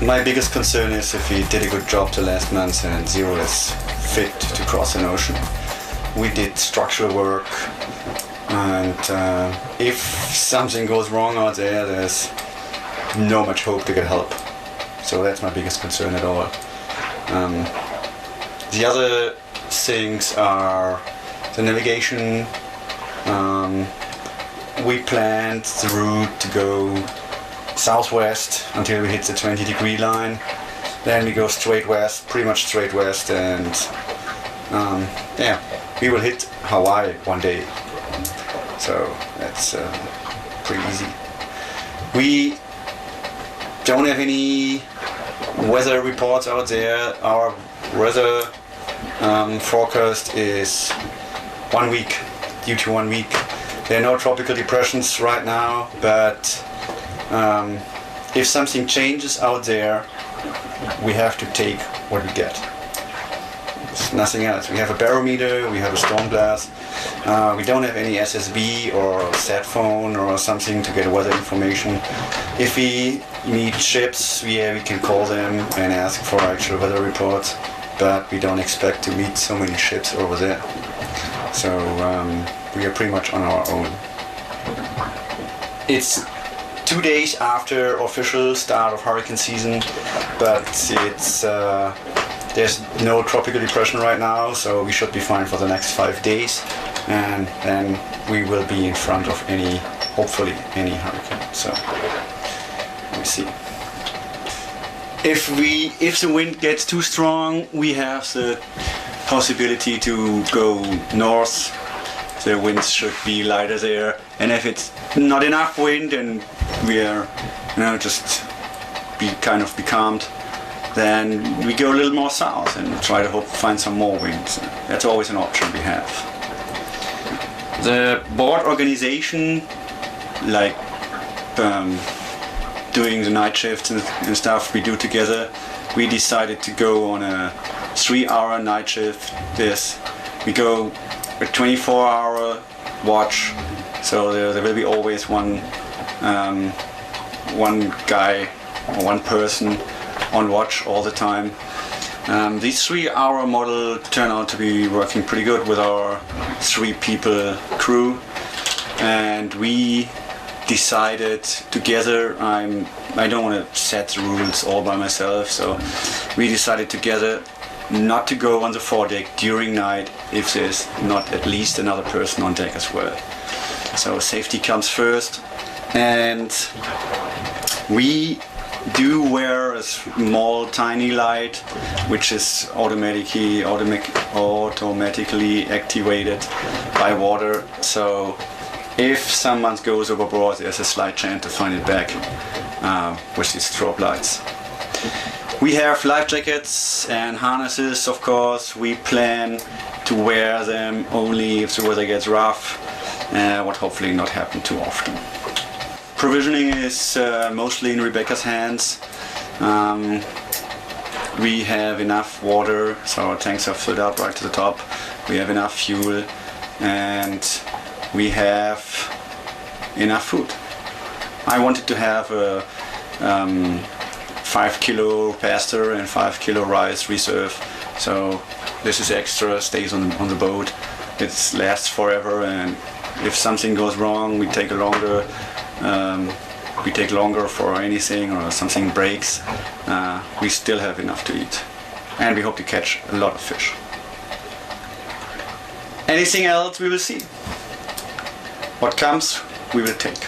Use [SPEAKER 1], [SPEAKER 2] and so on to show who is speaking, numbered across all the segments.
[SPEAKER 1] My biggest concern is if we did a good job the last month and ZERO is fit to cross an ocean. We did structural work, and if something goes wrong out there, there's no much hope to get help. So that's my biggest concern at all. The other things are the navigation. We planned the route to go southwest until we hit the 20-degree line. Then we go straight west, pretty much straight west, and yeah, we will hit Hawaii one day. So that's pretty easy. We don't have any weather reports out there. Our weather forecast is 1 week, due to 1 week. There are no tropical depressions right now, but if something changes out there, we have to take what we get. It's nothing else. We have a barometer, we have a storm glass. We don't have any SSB or sat phone or something to get weather information. If we need ships, we can call them and ask for actual weather reports, but we don't expect to meet so many ships over there. So we are pretty much on our own. It's 2 days after official start of hurricane season, but it's there's no tropical depression right now, so we should be fine for the next 5 days, and then we will be in front of hopefully any hurricane. So let me see. If the wind gets too strong, we have the possibility to go north. The winds should be lighter there, and if it's not enough wind and we are, just be calmed, then we go a little more south and try to find some more wind. That's always an option we have. The board organization, like doing the night shifts and stuff we do together, we decided to go on a 3-hour night shift. We go a 24-hour watch, so there will be always one guy or one person on watch all the time. This 3-hour model turned out to be working pretty good with our 3-people crew, and we decided together, I don't want to set the rules all by myself, so we decided together not to go on the foredeck during night if there's not at least another person on deck as well. So safety comes first, and we do wear a small tiny light which is automatically activated by water, so if someone goes overboard there's a slight chance to find it back with these strobe lights. We have life jackets and harnesses, of course. We plan to wear them only if the weather gets rough, what hopefully not happen too often. Provisioning is mostly in Rebecca's hands. We have enough water, so our tanks are filled up right to the top. We have enough fuel, and we have enough food. I wanted to have a 5 kilo pasta and 5 kilo rice reserve, so this is extra, stays on the boat. It lasts forever, and if something goes wrong, we take longer for anything, or something breaks. We still have enough to eat, and we hope to catch a lot of fish. Anything else we will see. What comes, we will take.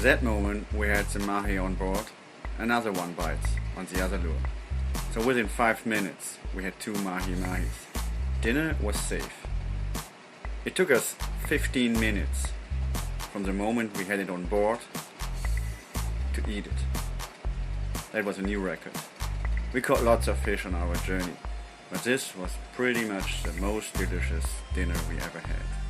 [SPEAKER 2] At that moment we had the mahi on board, another one bites on the other lure. So within 5 minutes we had 2 mahi-mahis. Dinner was safe. It took us 15 minutes from the moment we had it on board to eat it. That was a new record. We caught lots of fish on our journey, but this was pretty much the most delicious dinner we ever had.